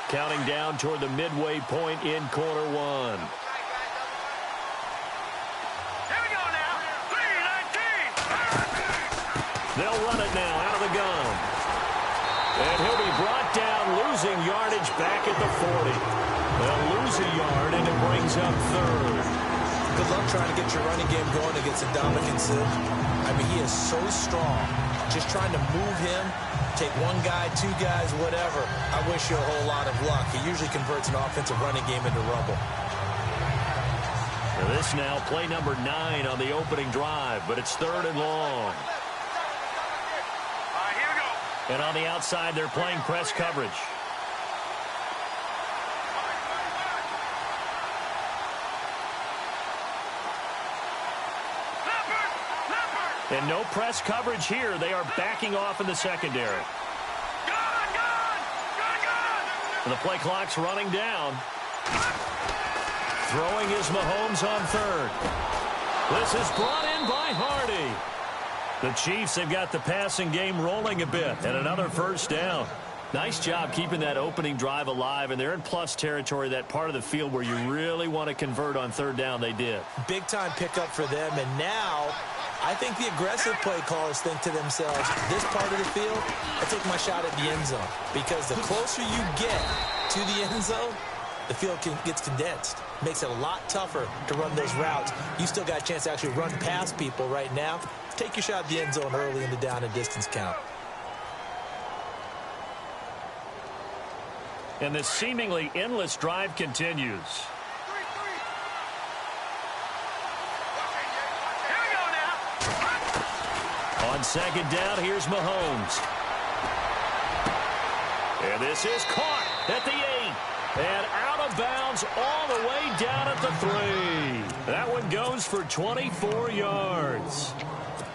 counting down toward the midway point in quarter one. Here we go now. 3-19. They'll run it now out of the gun. And he'll be brought down, losing yardage back at the 40. They'll lose a yard, and it brings up third. Good luck trying to get your running game going against Ndamukong Suh. I mean, he is so strong. Just trying to move him, take one guy, two guys, whatever. I wish you a whole lot of luck. He usually converts an offensive running game into rubble. This now play number 9 on the opening drive, but it's third and long. Here we go. And on the outside, they're playing press coverage. And no press coverage here. They are backing off in the secondary. And the play clock's running down. Throwing is Mahomes on third. This is brought in by Hardy. The Chiefs have got the passing game rolling a bit. And another first down. Nice job keeping that opening drive alive. And they're in plus territory, that part of the field where you really want to convert on third down. They did. Big time pickup for them. And now I think the aggressive play callers think to themselves, this part of the field, I take my shot at the end zone. Because the closer you get to the end zone, the field gets condensed. Makes it a lot tougher to run those routes. You still got a chance to actually run past people right now. Take your shot at the end zone early in the down and distance count. And the seemingly endless drive continues. On second down, here's Mahomes. And this is caught at the 8. And out of bounds all the way down at the 3. That one goes for 24 yards.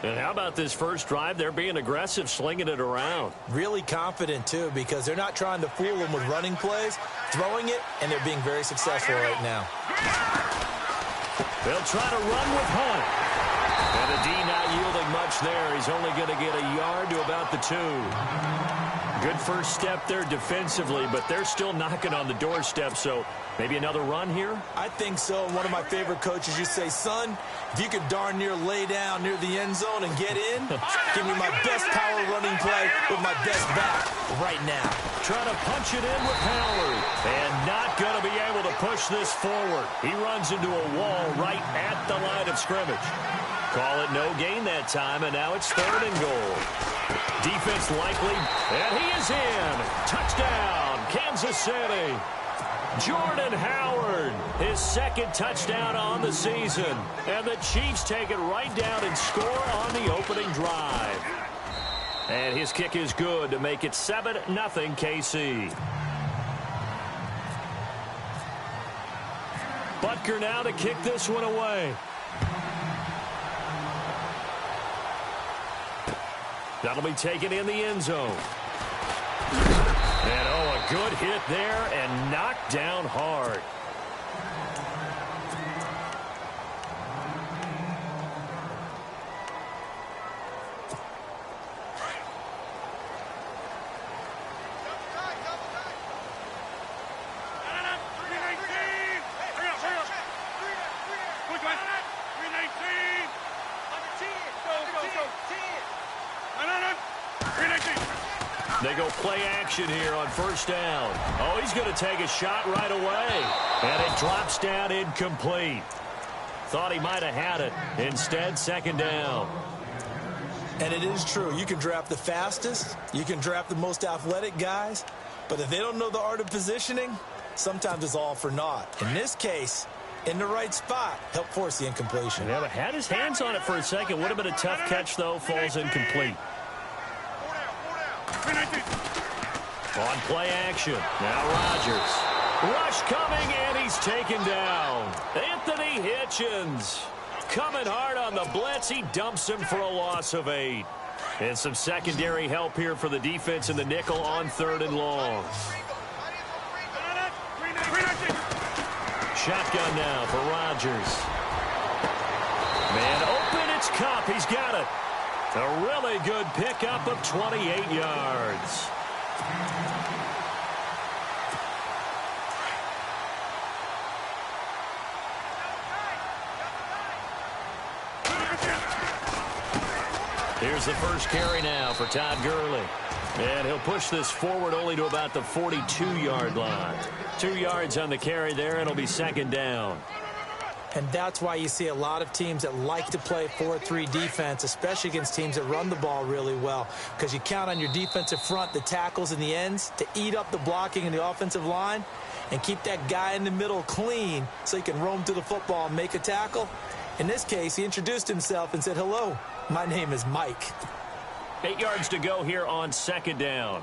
And how about this first drive? They're being aggressive, slinging it around. Really confident, too, because they're not trying to fool them with running plays, throwing it, and they're being very successful right now. They'll try to run with Hunt. And the D not yielding much there. He's only going to get a yard to about the 2. Good first step there defensively, but they're still knocking on the doorstep, so maybe another run here? I think so. One of my favorite coaches used to say, son, if you could darn near lay down near the end zone and get in, give me my best power running play with my best back right now. Trying to punch it in with Howard, and not going to be able to push this forward. He runs into a wall right at the line of scrimmage. Call it no gain that time, and now it's third and goal. Defense likely, and he is in. Touchdown, Kansas City. Jordan Howard, his second touchdown on the season. And the Chiefs take it right down and score on the opening drive. And his kick is good to make it 7-0 KC. Butker now to kick this one away. That'll be taken in the end zone. And, oh, a good hit there and knocked down hard. They go play action here on first down. Oh, he's going to take a shot right away. And it drops down incomplete. Thought he might have had it. Instead, second down. And it is true. You can draft the fastest. You can draft the most athletic guys. But if they don't know the art of positioning, sometimes it's all for naught. In this case, in the right spot, help force the incompletion. Yeah, but had his hands on it for a second. Would have been a tough catch, though. Falls incomplete. On play action. Now Rodgers. Rush coming, and he's taken down. Anthony Hitchens coming hard on the blitz. He dumps him for a loss of 8. And some secondary help here for the defense in the nickel on third and long. Shotgun now for Rodgers. Man open, it's Kupp. He's got it. A really good pickup of 28 yards. Here's the first carry now for Todd Gurley. And he'll push this forward only to about the 42-yard line. 2 yards on the carry there, and it'll be second down. And that's why you see a lot of teams that like to play 4-3 defense, especially against teams that run the ball really well, because you count on your defensive front, the tackles and the ends, to eat up the blocking in the offensive line and keep that guy in the middle clean so he can roam to the football and make a tackle. In this case, he introduced himself and said, "Hello, my name is Mike." 8 yards to go here on second down.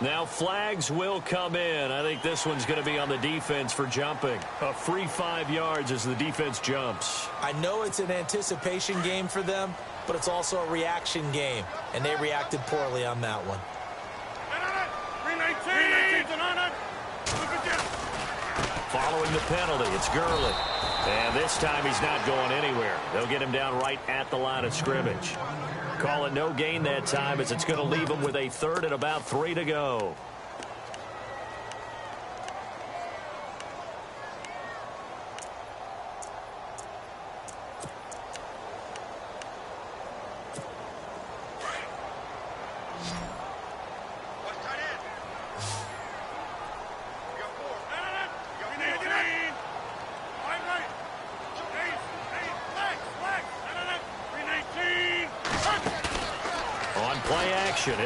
Now flags will come in. I think this one's going to be on the defense for jumping. A free 5 yards as the defense jumps. I know it's an anticipation game for them, but it's also a reaction game, and they reacted poorly on that one. Following the penalty, it's Gurley. And this time he's not going anywhere. They'll get him down right at the line of scrimmage. Call it no gain that time as it's going to leave him with a third and about 3 to go.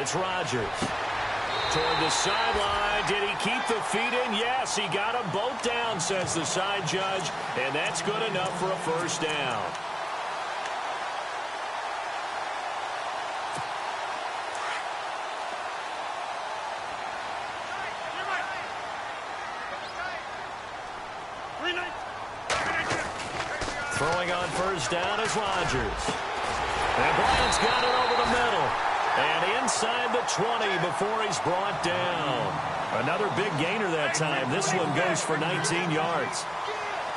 It's Rodgers. Toward the sideline. Did he keep the feet in? Yes, he got them both down, says the side judge. And that's good enough for a first down. Throwing on first down is Rodgers. And Bryant's got it over the middle. And inside the 20 before he's brought down. Another big gainer that time. This one goes for 19 yards.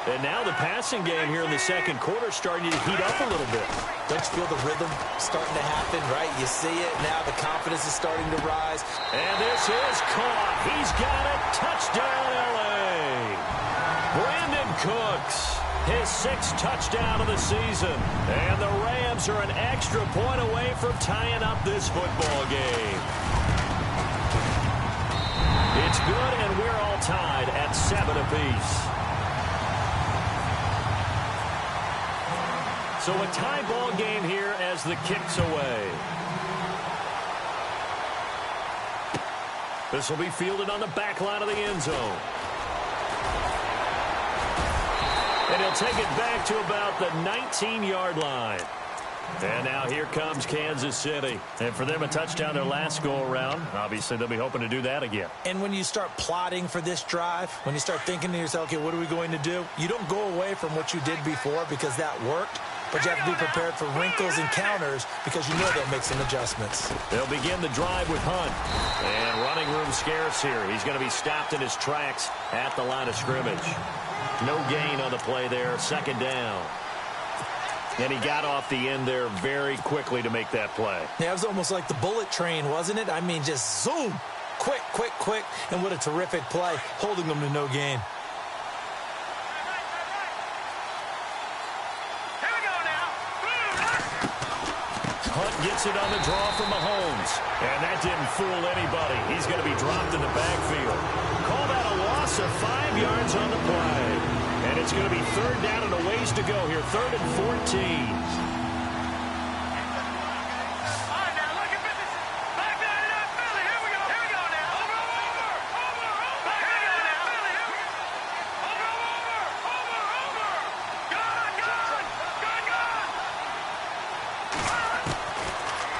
And now the passing game here in the second quarter starting to heat up a little bit. Don't you feel the rhythm starting to happen, right? You see it now. The confidence is starting to rise. And this is caught. He's got it. Touchdown, L.A. Brandon Cooks. His 6th touchdown of the season. And the Rams are an extra point away from tying up this football game. It's good, and we're all tied at 7 apiece. So a tie ball game here as the kick's away. This will be fielded on the back line of the end zone. And he'll take it back to about the 19-yard line. And now here comes Kansas City. And for them, a touchdown their last go-around. Obviously, they'll be hoping to do that again. And when you start plotting for this drive, when you start thinking to yourself, okay, what are we going to do? You don't go away from what you did before because that worked. But you have to be prepared for wrinkles and counters because you know they'll make some adjustments. They'll begin the drive with Hunt. And running room scarce here. He's going to be stopped in his tracks at the line of scrimmage. No gain on the play there. Second down. And he got off the end there very quickly to make that play. Yeah, it was almost like the bullet train, wasn't it? I mean, just zoom. Quick, quick, quick. And what a terrific play, holding them to no gain. Hunt gets it on the draw from Mahomes. And that didn't fool anybody. He's going to be dropped in the backfield. Call that a loss of 5 yards on the play. And it's going to be third down and a ways to go here. 3rd and 14.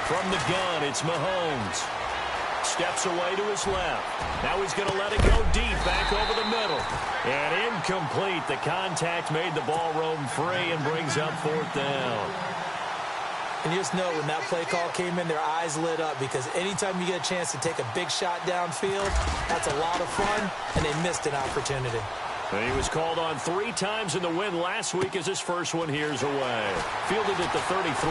From the gun, it's Mahomes. Steps away to his left. Now he's going to let it go deep, back over the middle. And incomplete. The contact made the ball roam free and brings up 4th down. And you just know when that play call came in, their eyes lit up because anytime you get a chance to take a big shot downfield, that's a lot of fun, and they missed an opportunity. He was called on 3 times in the win last week as his first one here's away. Fielded at the 33.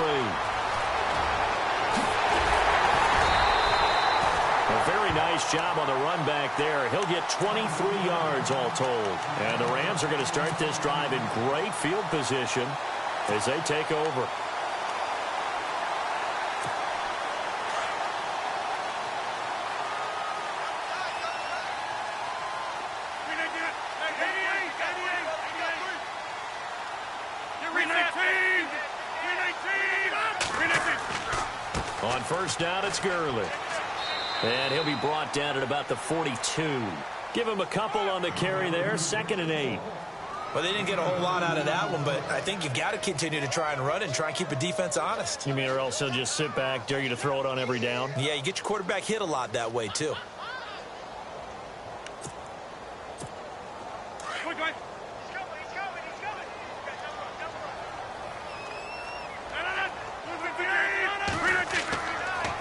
Very nice Nice job on the run back there. He'll get 23 yards all told. And the Rams are going to start this drive in great field position as they take over. On first down, it's Gurley. And he'll be brought down at about the 42. Give him a couple on the carry there. 2nd and 8. Well, they didn't get a whole lot out of that one, but I think you got to continue to try and run and try and keep the defense honest. You mean or else he'll just sit back, dare you to throw it on every down? Yeah, you get your quarterback hit a lot that way, too.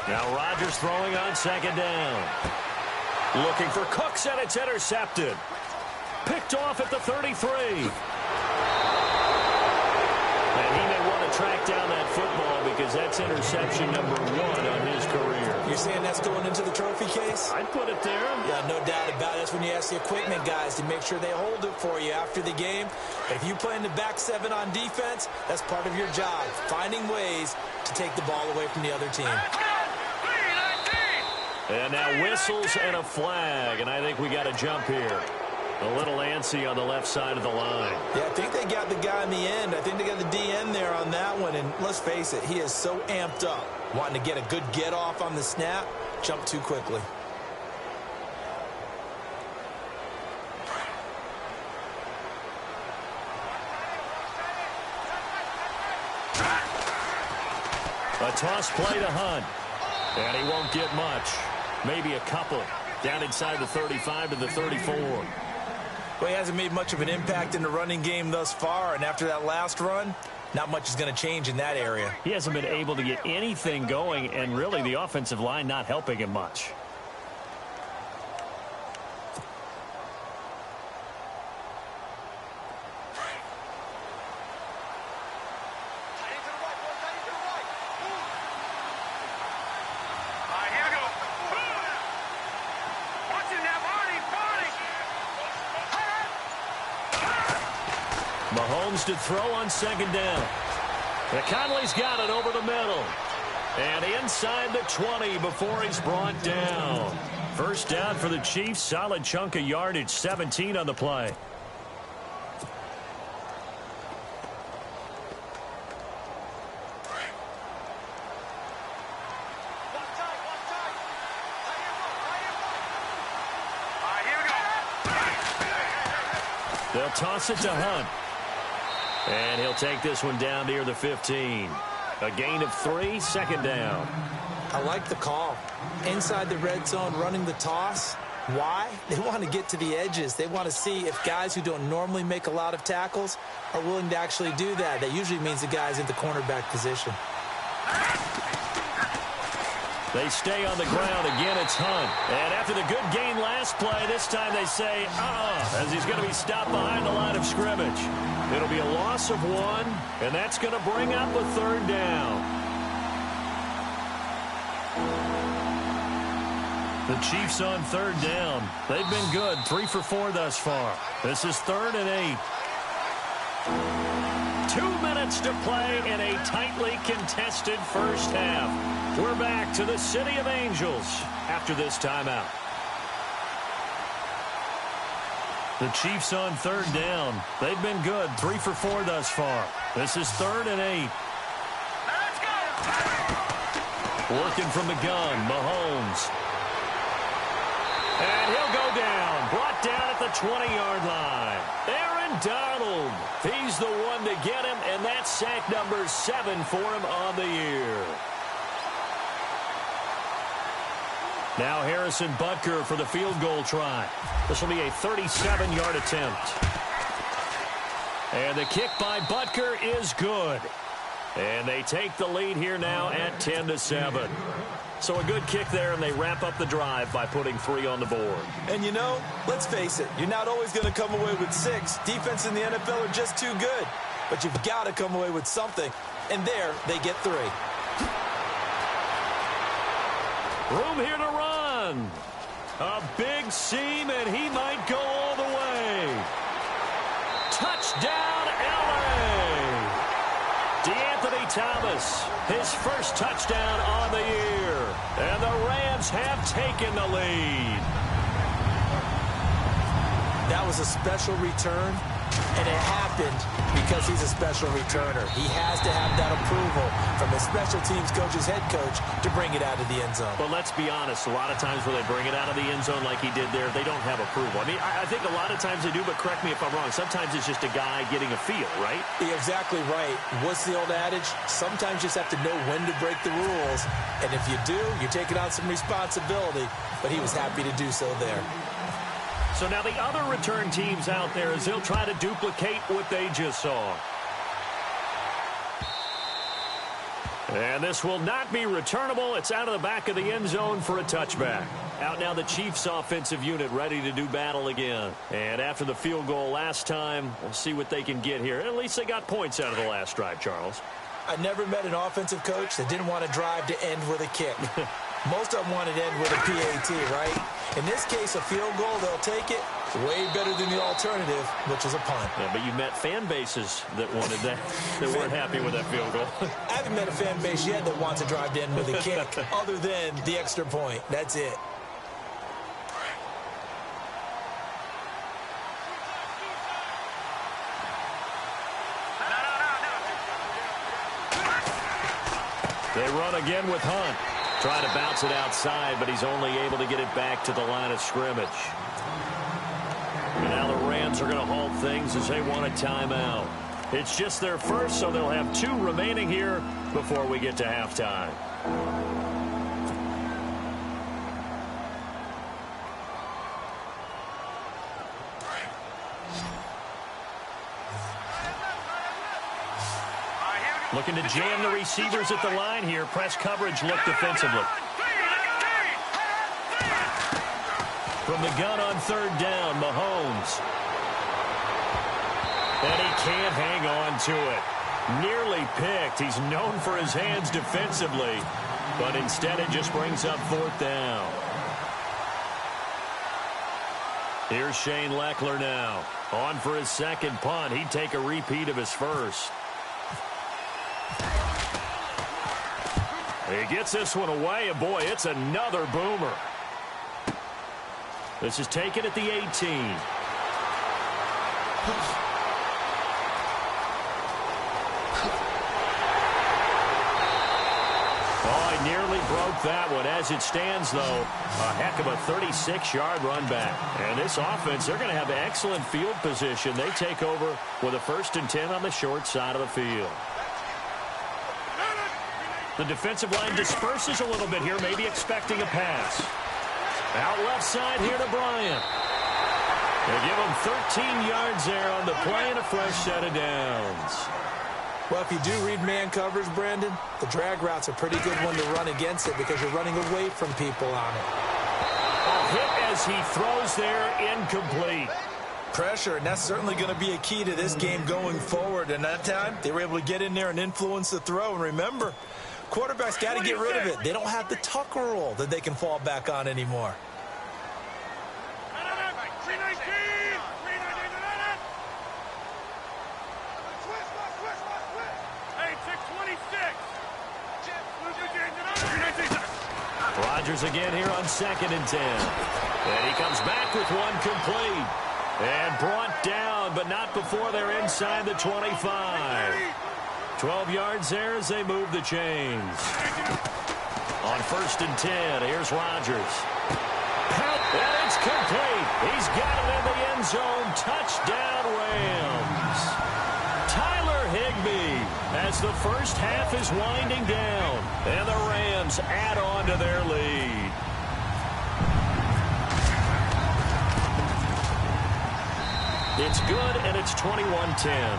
Now Rodgers throwing on 2nd down. Looking for Cooks, and it's intercepted. Picked off at the 33. And he may want to track down that football because that's interception number 1 on his career. You're saying that's going into the trophy case? I'd put it there. Yeah, no doubt about it. That's when you ask the equipment guys to make sure they hold it for you after the game. If you play in the back 7 on defense, that's part of your job, finding ways to take the ball away from the other team. And now whistles and a flag, and I think we got a jump here. A little antsy on the left side of the line. Yeah, I think they got the guy in the end. I think they got the DN there on that one, and let's face it, he is so amped up, wanting to get a good get-off on the snap, jump too quickly. A toss play to Hunt, and he won't get much. Maybe a couple. Down inside the 35 to the 34. Well, he hasn't made much of an impact in the running game thus far, and after that last run, not much is going to change in that area. He hasn't been able to get anything going, and really the offensive line not helping him much. Mahomes to throw on 2nd down. Conley's got it over the middle. And inside the 20 before he's brought down. First down for the Chiefs. Solid chunk of yardage. 17 on the play. They'll toss it to Hunt. And he'll take this one down near the 15. A gain of 3, 2nd down. I like the call. Inside the red zone, running the toss. Why? They want to get to the edges. They want to see if guys who don't normally make a lot of tackles are willing to actually do that. That usually means the guy's in the cornerback position. They stay on the ground. Again, it's Hunt. And after the good gain last play, this time they say, as he's going to be stopped behind the line of scrimmage. It'll be a loss of 1, and that's going to bring up a 3rd down. The Chiefs on 3rd down. They've been good, 3 for 4 thus far. This is 3rd and 8. 2 minutes to play in a tightly contested first half. We're back to the City of Angels after this timeout. The Chiefs on 3rd down. They've been good, 3 for 4 thus far. This is 3rd and 8. Let's go! Working from the gun, Mahomes. And he'll go down. Brought down at the 20-yard line. Aaron Donald. He's the one to get him, and that's sack number 7 for him on the year. Now Harrison Butker for the field goal try. This will be a 37-yard attempt. And the kick by Butker is good. And they take the lead here now at 10-7. So a good kick there, and they wrap up the drive by putting 3 on the board. And you know, let's face it, you're not always going to come away with 6. Defense in the NFL are just too good. But you've got to come away with something. And there, they get 3. Room here to run. A big seam, and he might go all the way. Touchdown, L.A. DeAnthony Thomas, his first touchdown on the year. And the Rams have taken the lead. That was a special return, and it happened because he's a special returner. He has to have that approval from his special teams coach's head coach to bring it out of the end zone. But let's be honest, a lot of times when they bring it out of the end zone like he did there, they don't have approval. I mean, I think a lot of times they do, but correct me if I'm wrong. Sometimes it's just a guy getting a feel, right? You're exactly right. What's the old adage? Sometimes you just have to know when to break the rules, and if you do, you're taking on some responsibility, but he was happy to do so there. So now the other return teams out there as they'll try to duplicate what they just saw. And this will not be returnable. It's out of the back of the end zone for a touchback. Out now the Chiefs offensive unit ready to do battle again. And after the field goal last time, we'll see what they can get here. At least they got points out of the last drive, Charles. I never met an offensive coach that didn't want to drive to end with a kick. Most of them wanted to end with a PAT, right? In this case, a field goal, they'll take it. Way better than the alternative, which is a punt. Yeah, but you met fan bases that wanted that, that weren't happy with that field goal. I haven't met a fan base yet that wants to drive to end with a kick, other than the extra point. That's it. They run again with Hunt. Trying to bounce it outside, but he's only able to get it back to the line of scrimmage. And now the Rams are going to halt things as they want a timeout. It's just their first, so they'll have 2 remaining here before we get to halftime. Looking to jam the receivers at the line here. Press coverage look defensively. From the gun on 3rd down, Mahomes. And he can't hang on to it. Nearly picked. He's known for his hands defensively, but instead it just brings up 4th down. Here's Shane Leckler now. On for his second punt. He'd take a repeat of his first. He gets this one away, and boy, it's another boomer. This is taken at the 18. Oh, he nearly broke that one. As it stands, though, a heck of a 36-yard run back. And this offense, they're going to have excellent field position. They take over with a 1st and 10 on the short side of the field. The defensive line disperses a little bit here, maybe expecting a pass. Out left side here to Bryant. They give him 13 yards there on the play and a fresh set of downs. Well, if you do read man coverage, Brandon, the drag route's a pretty good one to run against it because you're running away from people on it. A hit as he throws there, incomplete. Pressure, and that's certainly going to be a key to this game going forward. And that time, they were able to get in there and influence the throw. And remember, quarterbacks got to get rid of it. They don't have the tuck rule that they can fall back on anymore. Rodgers again here on 2nd and 10. And he comes back with one complete. And brought down, but not before they're inside the 25. 12 yards there as they move the chains. On 1st and 10, here's Rodgers. And it's complete. He's got it in the end zone. Touchdown, Rams. Tyler Higbee as the first half is winding down. And the Rams add on to their lead. It's good, and it's 21-10.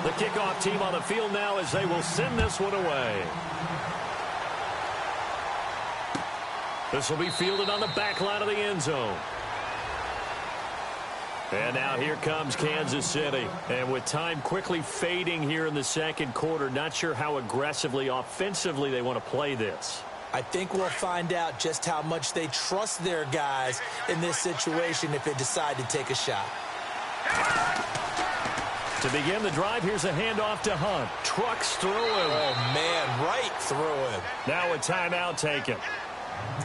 The kickoff team on the field now as they will send this one away. This will be fielded on the back line of the end zone. And now here comes Kansas City. And with time quickly fading here in the second quarter, not sure how aggressively, offensively they want to play this. I think we'll find out just how much they trust their guys in this situation if they decide to take a shot. To begin the drive, here's a handoff to Hunt. Trucks through him. Oh, man, right through him. Now a timeout taken.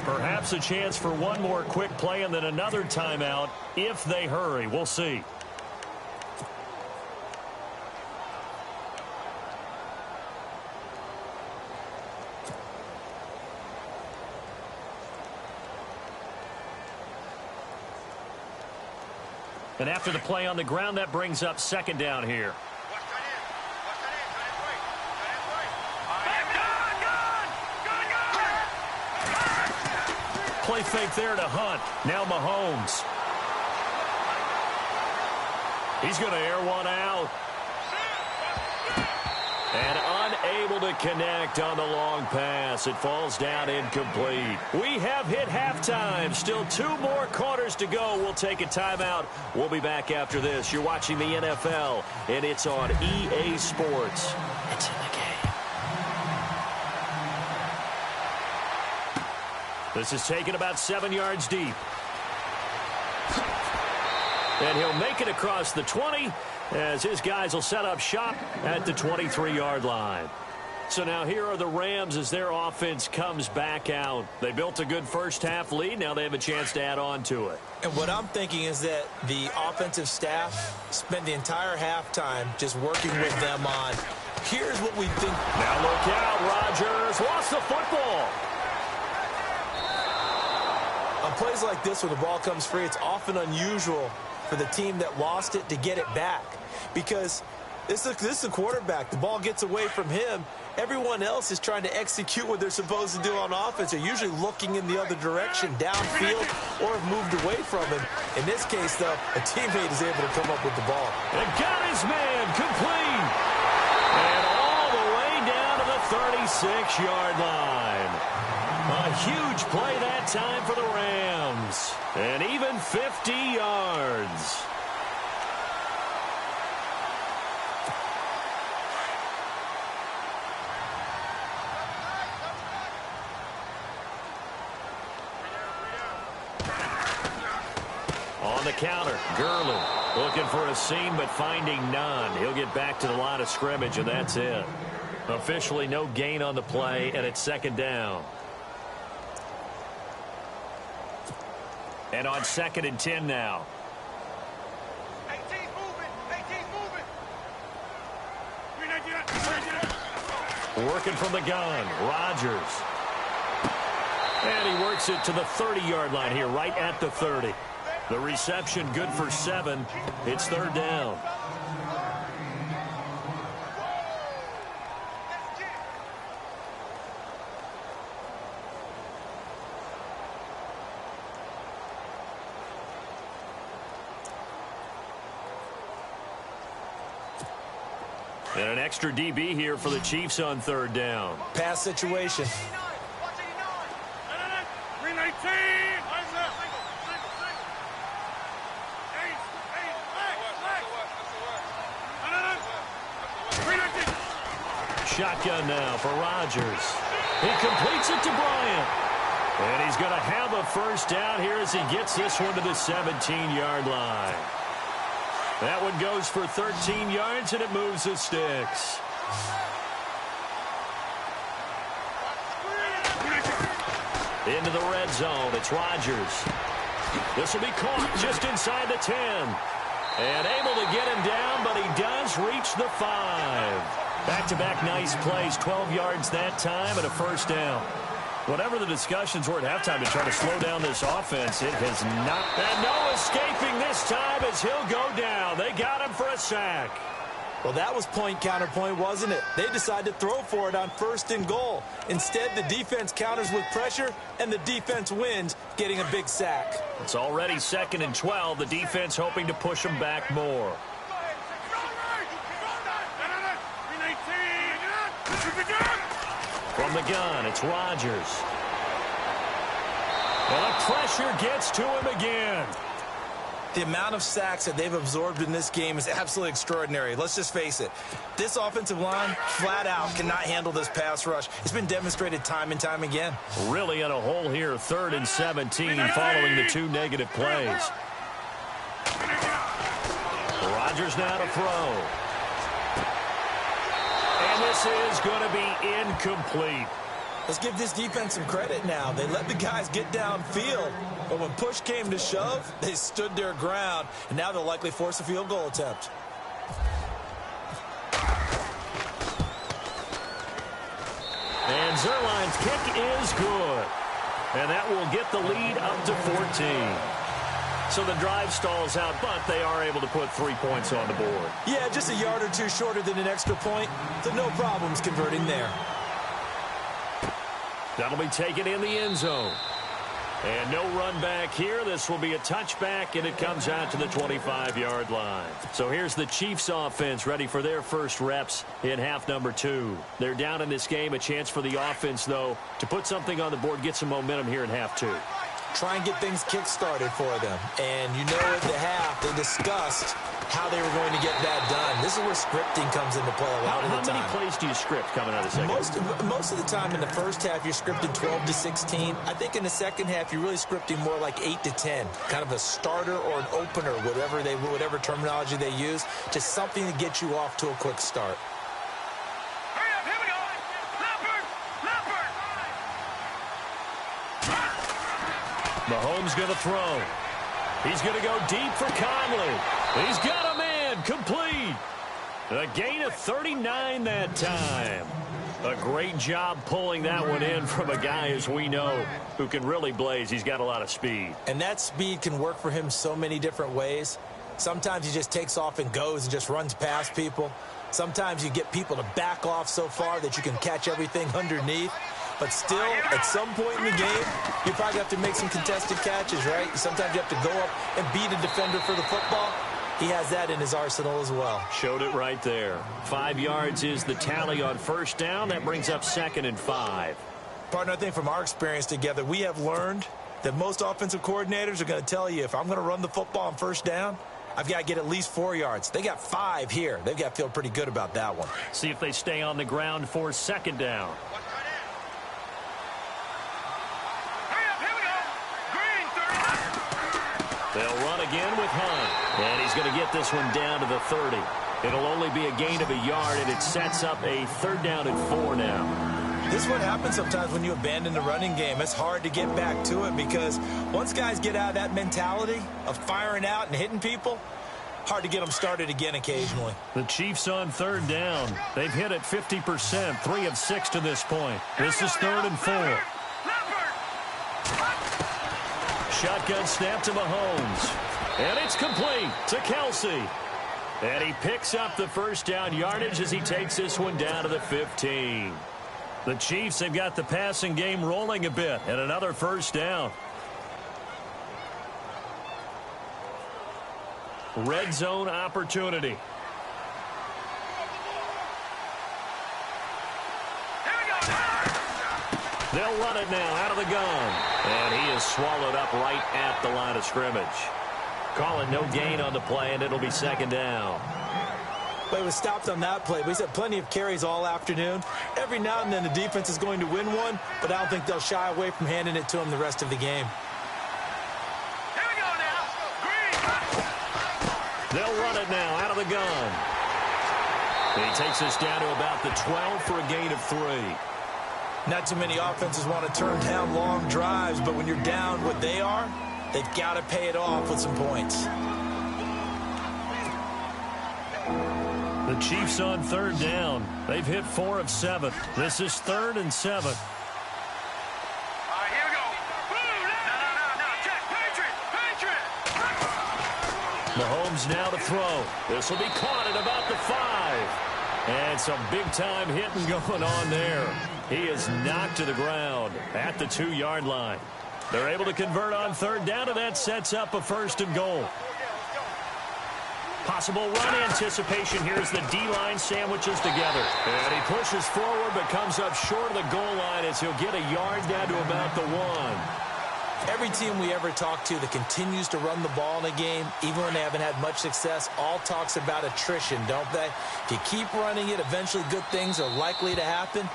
Perhaps a chance for one more quick play and then another timeout if they hurry. We'll see. And after the play on the ground, that brings up second down here. Play fake there to Hunt. Now Mahomes. He's going to air one out. And unable to connect on the long pass. It falls down incomplete. We have hit halftime. Still 2 more quarters to go. We'll take a timeout. We'll be back after this. You're watching the NFL, and it's on EA Sports. It's in the game. This is taken about 7 yards deep. And he'll make it across the 20 as his guys will set up shop at the 23-yard line. So now here are the Rams as their offense comes back out. They built a good first-half lead. Now they have a chance to add on to it. And what I'm thinking is that the offensive staff spent the entire halftime just working with them on, here's what we think. Now look out, Rodgers lost the football. On plays like this where the ball comes free, it's often unusual for the team that lost it to get it back. Because this is a quarterback. The ball gets away from him. Everyone else is trying to execute what they're supposed to do on offense. They're usually looking in the other direction, downfield, or have moved away from him. In this case, though, a teammate is able to come up with the ball. And got his man complete. And all the way down to the 36-yard line. A huge play that time for the Rams. And even 50 yards. On the counter, Gurley looking for a seam but finding none. He'll get back to the line of scrimmage, and that's it. Officially no gain on the play, and it's second down. And on 2nd and 10 now. 18's moving. 18's moving. Working from the gun, Rodgers. And he works it to the 30-yard line here, right at the 30. The reception good for 7. It's third down. And an extra DB here for the Chiefs on third down. Pass situation. Green 18. Shotgun now for Rodgers. He completes it to Bryant. And he's going to have a first down here as he gets this one to the 17-yard line. That one goes for 13 yards, and it moves the sticks. Into the red zone. It's Rodgers. This will be caught just inside the 10. And able to get him down, but he does reach the 5. Back-to-back nice plays, 12 yards that time, and a first down. Whatever the discussions were at halftime to try to slow down this offense, it has not. And no escaping this time as he'll go down. They got him for a sack. Well, that was point counterpoint, wasn't it? They decided to throw for it on 1st and goal. Instead, the defense counters with pressure, and the defense wins, getting a big sack. It's already 2nd and 12. The defense hoping to push them back more. From the gun, it's Rodgers. And the pressure gets to him again. The amount of sacks that they've absorbed in this game is absolutely extraordinary. Let's just face it. This offensive line, flat out, cannot handle this pass rush. It's been demonstrated time and time again. Really in a hole here, 3rd and 17 following the 2 negative plays. Rodgers now to throw. And this is going to be incomplete. Let's give this defense some credit now. They let the guys get downfield, but when push came to shove, they stood their ground, and now they'll likely force a field goal attempt. And Zerline's kick is good. And that will get the lead up to 14. So the drive stalls out, but they are able to put 3 points on the board. Yeah, just a yard or two shorter than an extra point, so no problems converting there. That'll be taken in the end zone. And no run back here. This will be a touchback, and it comes out to the 25-yard line. So here's the Chiefs offense ready for their first reps in half number 2. They're down in this game. A chance for the offense, though, to put something on the board, get some momentum here in half 2. Try and get things kick-started for them. And you know at the half, they discussed how they were going to get that done. This is where scripting comes into play a lot of the time. How many plays do you script coming out of the second? Most of the time in the first half, you're scripting 12 to 16. I think in the second half, you're really scripting more like 8 to 10. Kind of a starter or an opener, whatever terminology they use, just something to get you off to a quick start. Hurry up, here we go. Mahomes going to throw. He's going to go deep for Conley. He's got a man, complete. A gain of 39 that time. A great job pulling that one in from a guy, as we know, who can really blaze. He's got a lot of speed. And that speed can work for him so many different ways. Sometimes he just takes off and goes and just runs past people. Sometimes you get people to back off so far that you can catch everything underneath. But still, at some point in the game, you probably have to make some contested catches, right? Sometimes you have to go up and beat a defender for the football. He has that in his arsenal as well. Showed it right there. 5 yards is the tally on first down. That brings up 2nd and 5. Partner, I think from our experience together, we have learned that most offensive coordinators are going to tell you, if I'm going to run the football on first down, I've got to get at least 4 yards. They got 5 here. They've got to feel pretty good about that one. See if they stay on the ground for 2nd down. They'll run again with Hunt. And he's going to get this one down to the 30. It'll only be a gain of a yard, and it sets up a 3rd down and 4 now. This is what happens sometimes when you abandon the running game. It's hard to get back to it because once guys get out of that mentality of firing out and hitting people, hard to get them started again occasionally. The Chiefs on 3rd down. They've hit it 50%, 3 of 6 to this point. This is 3rd and 4. Shotgun snap to Mahomes. And it's complete to Kelsey. And he picks up the first down yardage as he takes this one down to the 15. The Chiefs have got the passing game rolling a bit, and another first down. Red zone opportunity. They'll run it now out of the gun. And he is swallowed up right at the line of scrimmage. Call it no gain on the play, and it'll be 2nd down. But it was stopped on that play. We've had plenty of carries all afternoon. Every now and then the defense is going to win one, but I don't think they'll shy away from handing it to him the rest of the game. Here we go now. Green. They'll run it now out of the gun. And he takes us down to about the 12 for a gain of 3. Not too many offenses want to turn down long drives, but when you're down what they are, they've got to pay it off with some points. The Chiefs on 3rd down. They've hit 4 of 7. This is 3rd and 7. All right, here we go. No. Check. Patriot. Mahomes now to throw. This will be caught at about the 5. And some big-time hitting going on there. He is knocked to the ground at the 2-yard line. They're able to convert on 3rd down, and that sets up a 1st and goal. Possible run anticipation. Here's the D-line sandwiches together. And he pushes forward but comes up short of the goal line as he'll get a yard down to about the 1. Every team we ever talk to that continues to run the ball in a game, even when they haven't had much success, all talks about attrition, don't they? If you keep running it, eventually good things are likely to happen.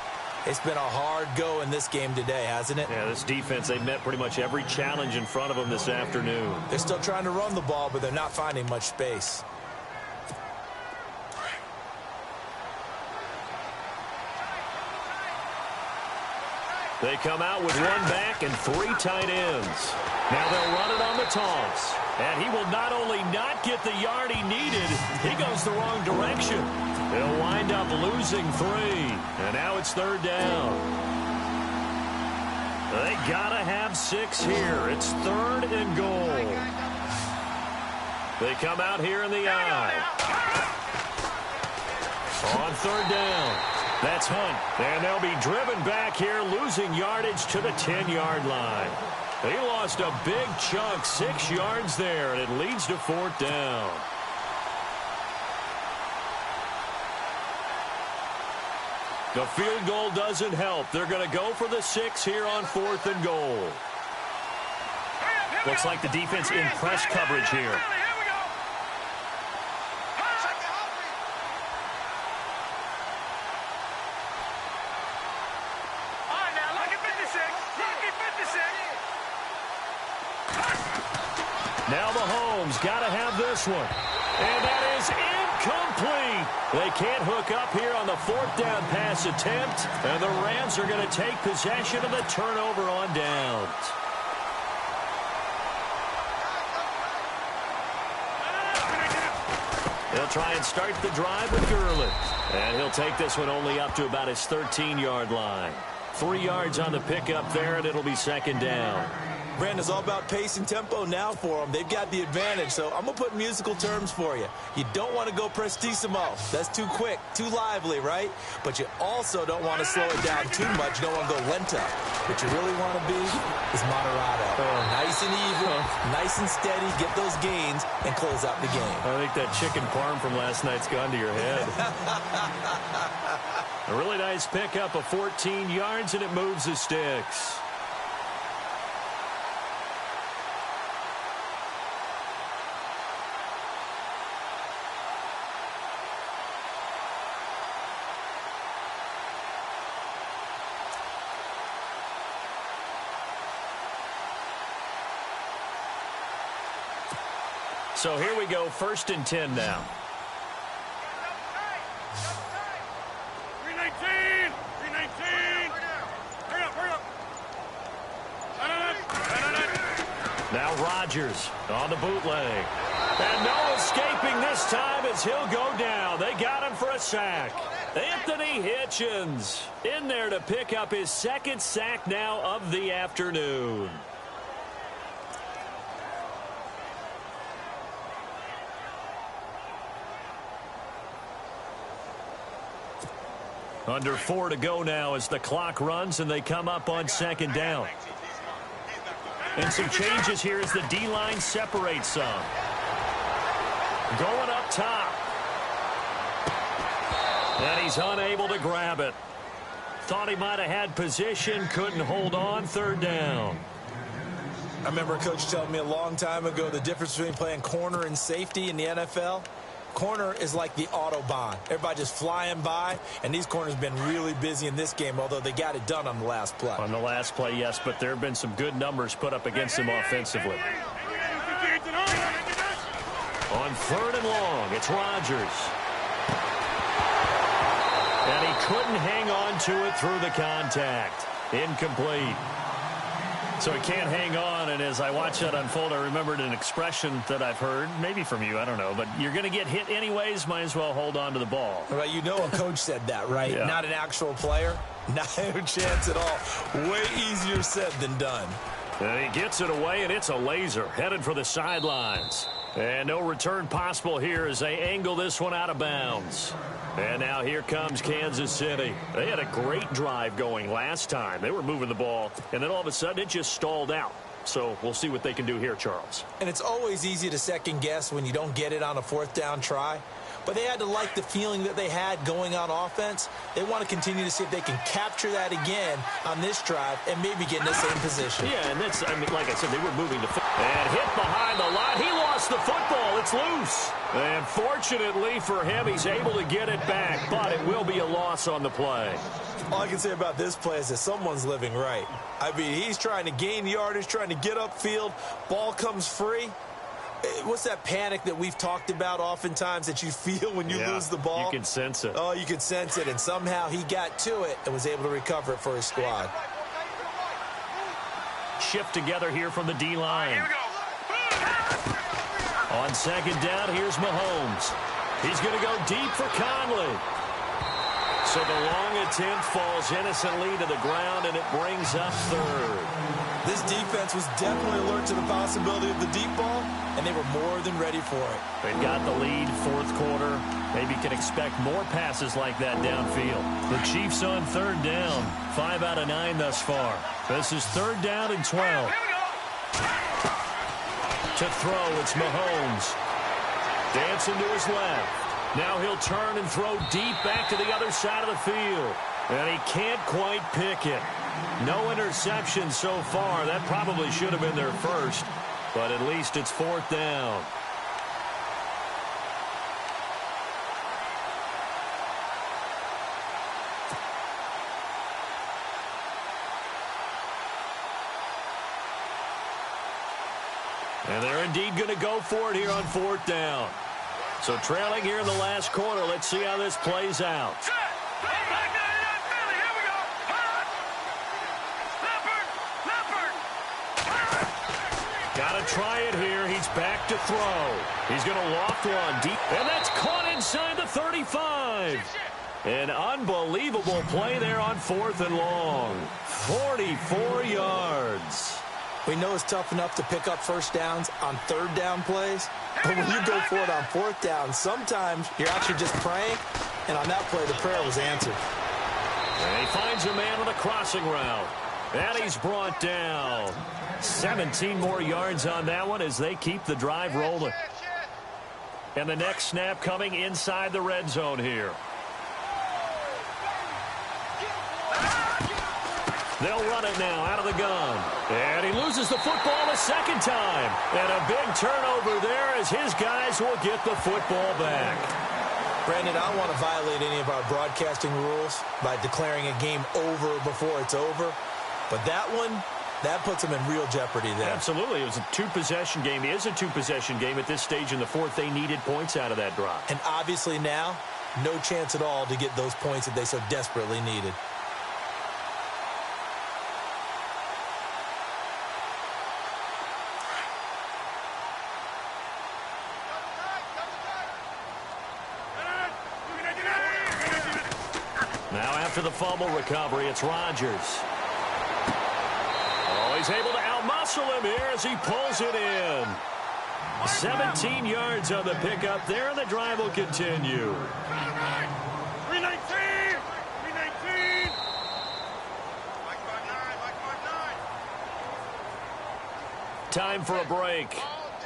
It's been a hard go in this game today, hasn't it? Yeah, this defense, they've met pretty much every challenge in front of them this afternoon. They're still trying to run the ball, but they're not finding much space. They come out with one back and 3 tight ends. Now they'll run it on the toss. And he will not only not get the yard he needed, he goes the wrong direction. He'll wind up losing 3. And now it's 3rd down. They gotta have 6 here. It's 3rd and goal. They come out here in the eye. On 3rd down. That's Hunt. And they'll be driven back here, losing yardage to the 10-yard line. He lost a big chunk, 6 yards there, and it leads to 4th down. The field goal doesn't help. They're going to go for the 6 here on 4th and goal. Looks like the defense in press coverage here. Now Mahomes got to have this one. And that is incomplete. They can't hook up here on the 4th down pass attempt. And the Rams are going to take possession of the turnover on downs. He'll try and start the drive with Gurley. And he'll take this one only up to about his 13-yard line. 3 yards on the pickup there, and it'll be 2nd down. Brandon, it's all about pace and tempo now for them. They've got the advantage, so I'm going to put musical terms for you. You don't want to go prestissimo. That's too quick, too lively, right? But you also don't want to slow it down too much. You don't want to go lento. What you really want to be is moderato. Nice and even, nice and steady, get those gains, and close out the game. I think that chicken parm from last night's gone to your head. A really nice pickup of 14 yards, and it moves the sticks. So here we go, 1st and 10 now. 319! 319! Hurry up! Now Rodgers on the bootleg. And no escaping this time as he'll go down. They got him for a sack. Anthony Hitchens in there to pick up his 2nd sack now of the afternoon. Under 4 to go now as the clock runs and they come up on 2nd down. And some changes here as the D-line separates some. Going up top. And he's unable to grab it. Thought he might have had position, couldn't hold on, 3rd down. I remember a coach telling me a long time ago the difference between playing corner and safety in the NFL. Corner is like the Autobahn. Everybody just flying by, and these corners have been really busy in this game, although they got it done on the last play. On the last play, yes, but there have been some good numbers put up against him offensively. On 3rd and long, it's Rodgers. And he couldn't hang on to it through the contact. Incomplete. So he can't hang on, and as I watch that unfold, I remembered an expression that I've heard, maybe from you, I don't know, but you're going to get hit anyways, might as well hold on to the ball. Well, you know a coach said that, right? Yeah. Not an actual player. Not a chance at all. Way easier said than done. And he gets it away, and it's a laser, headed for the sidelines. And no return possible here as they angle this one out of bounds. And now here comes Kansas City. They had a great drive going last time. They were moving the ball, and then all of a sudden it just stalled out. So we'll see what they can do here, Charles. And it's always easy to second guess when you don't get it on a 4th down try. but they had to like the feeling that they had going on offense. They want to continue to see if they can capture that again on this drive and maybe get in the same position. Yeah, and that's, I mean, like I said, they were moving the football. And hit behind the line. He lost the football. It's loose. And fortunately for him, he's able to get it back, but it will be a loss on the play. All I can say about this play is that someone's living right. I mean, he's trying to gain yardage, trying to get upfield. Ball comes free. What's that panic that we've talked about oftentimes that you feel when you lose the ball? You can sense it. Oh, you can sense it, and somehow he got to it and was able to recover it for his squad. Shift together here from the D-line. Here we go. On second down, here's Mahomes. He's going to go deep for Conley. So the long attempt falls innocently to the ground, and it brings up third. This defense was definitely alert to the possibility of the deep ball, and they were more than ready for it. They've got the lead, fourth quarter. Maybe can expect more passes like that downfield. The Chiefs on third down. 5 out of 9 thus far. This is third down and 12. To throw, it's Mahomes. Dancing to his left. Now he'll turn and throw deep back to the other side of the field. And he can't quite pick it. No interception so far. That probably should have been their first. But at least it's fourth down. And they're indeed going to go for it here on fourth down. So trailing here in the last quarter. Let's see how this plays out. Got to try it here. He's back to throw. He's going to loft one deep. And that's caught inside the 35. An unbelievable play there on fourth and long. 44 yards. We know it's tough enough to pick up first downs on third down plays, but when you go for it on fourth down, sometimes you're actually just praying, and on that play, the prayer was answered. And he finds a man on a crossing route, and he's brought down. 17 more yards on that one as they keep the drive rolling. And the next snap coming inside the red zone here. They'll run it now out of the gun. And he loses the football a second time. And a big turnover there as his guys will get the football back. Brandon, I don't want to violate any of our broadcasting rules by declaring a game over before it's over. But that one, that puts them in real jeopardy there. Absolutely. It was a two-possession game. It is a two-possession game at this stage in the fourth. They needed points out of that drive. And obviously now, no chance at all to get those points that they so desperately needed. Now after the fumble recovery, it's Rodgers. Oh, he's able to outmuscle him here as he pulls it in. 17 yards on the pickup there, and the drive will continue. 319! 319! Time for a break.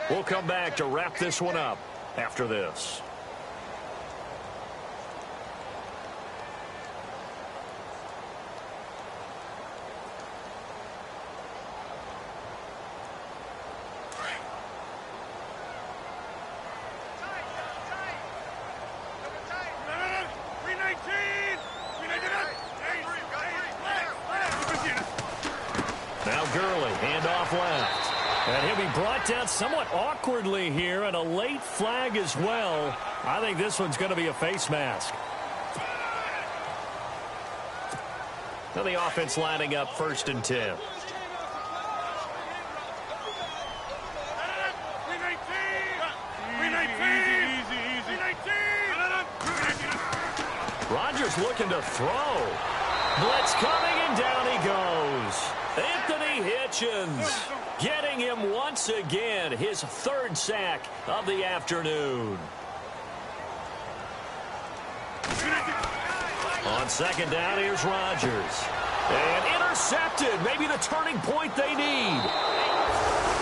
We'll come back to wrap this one up after this. Now Gurley, handoff left. And he'll be brought down somewhat awkwardly here, and a late flag as well. I think this one's going to be a face mask. Now the offense lining up first and 10. Rodgers looking to throw. Blitz coming, and down he goes. Anthony Hitchens getting him once again, his third sack of the afternoon. On second down, here's Rodgers. And intercepted, maybe the turning point they need.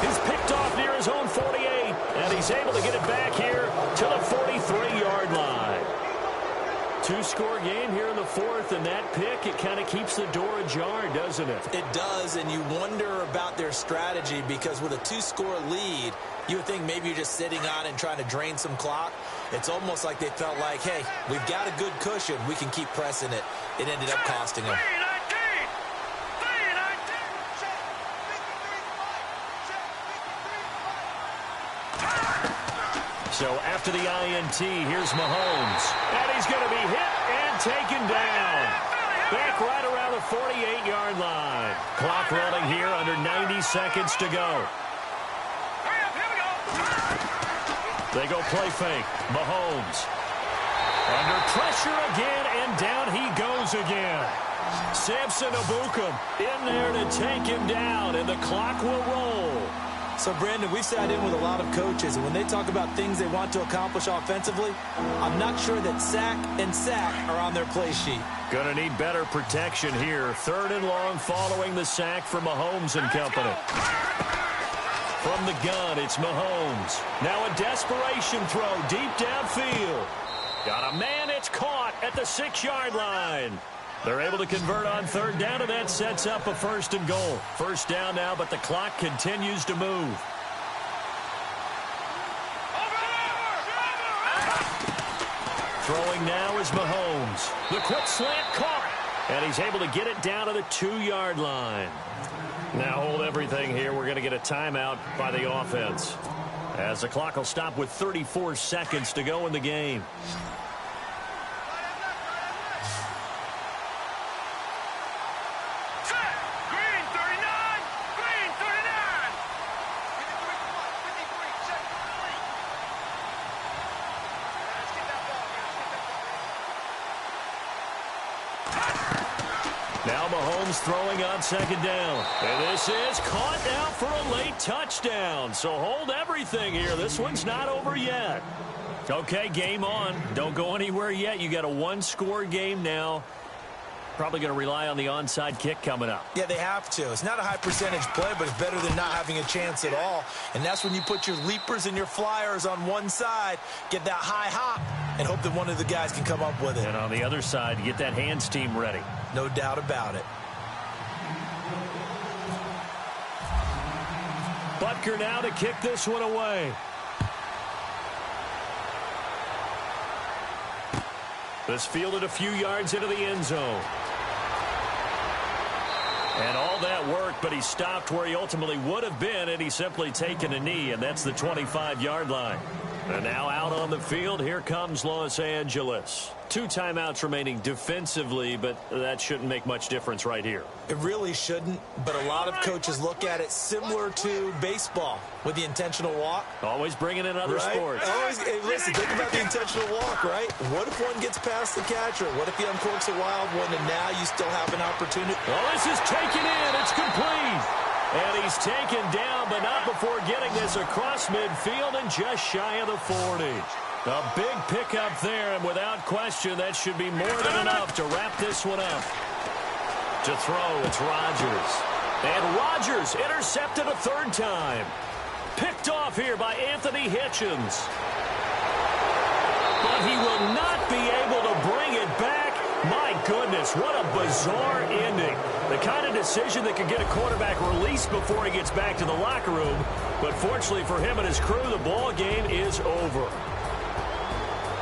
He's picked off near his own 48, and he's able to get it back here to the 43-yard line. two-score game here in the fourth, and that pick, it kind of keeps the door ajar, doesn't it? It does, and you wonder about their strategy because with a two-score lead, you would think maybe you're just sitting on and trying to drain some clock. It's almost like they felt like, hey, we've got a good cushion. We can keep pressing it. It ended up costing them. So after the INT, here's Mahomes. And he's going to be hit and taken down. Back right around the 48-yard line. Clock running here, under 90 seconds to go. They go play fake. Mahomes. Under pressure again, and down he goes again. Samson Ebukam in there to take him down, and the clock will roll. So, Brandon, we sat in with a lot of coaches, and when they talk about things they want to accomplish offensively, I'm not sure that sack and sack are on their play sheet. Going to need better protection here. 3rd and long following the sack for Mahomes and company. From the gun, it's Mahomes. Now a desperation throw deep downfield. Got a man, it's caught at the 6-yard line. They're able to convert on 3rd down, and that sets up a 1st and goal. 1st down now, but the clock continues to move. Throwing now is Mahomes. The quick slant caught, and he's able to get it down to the 2-yard line. Now hold everything here. We're going to get a timeout by the offense, as the clock will stop with 34 seconds to go in the game. Now Mahomes throwing on 2nd down. And this is caught now for a late touchdown. So hold everything here. This one's not over yet. Okay, game on. Don't go anywhere yet. You got a 1-score game now. Probably going to rely on the onside kick coming up. Yeah, they have to. It's not a high percentage play, but it's better than not having a chance at all. And that's when you put your leapers and your flyers on one side, get that high hop, and hope that one of the guys can come up with it. And on the other side, get that hands team ready. No doubt about it. Butker now to kick this one away. This fielded a few yards into the end zone. And all that work, but he stopped where he ultimately would have been, and he's simply taken a knee, and that's the 25-yard line. And now out on the field, here comes Los Angeles. 2 timeouts remaining defensively, but that shouldn't make much difference right here. It really shouldn't, but a lot of coaches look at it similar to baseball with the intentional walk. Always bringing in other sports. Hey, listen, think about the intentional walk, right? What if one gets past the catcher? What if he uncorks a wild one, and now you still have an opportunity? Well, this is taken in. It's complete. And he's taken down, but not before getting this across midfield and just shy of the 40. A big pickup there, and without question, that should be more than enough to wrap this one up. To throw, it's Rodgers. And Rodgers intercepted a 3rd time. Picked off here by Anthony Hitchens. But he will not be able to bring it back. My goodness, what a bizarre ending. The kind of decision that could get a quarterback released before he gets back to the locker room. But fortunately for him and his crew, the ball game is over.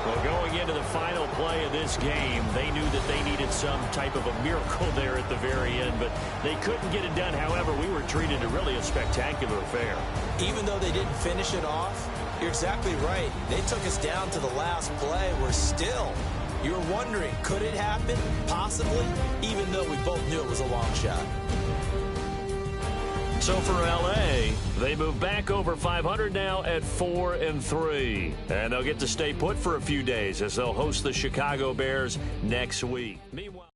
Well, going into the final play of this game, they knew that they needed some type of a miracle there at the very end, but they couldn't get it done. However, we were treated to really a spectacular affair. Even though they didn't finish it off, you're exactly right. They took us down to the last play. We're still... You were wondering, could it happen? Possibly, even though we both knew it was a long shot. So for L.A., they move back over 500 now at 4-3. And they'll get to stay put for a few days as they'll host the Chicago Bears next week. Meanwhile...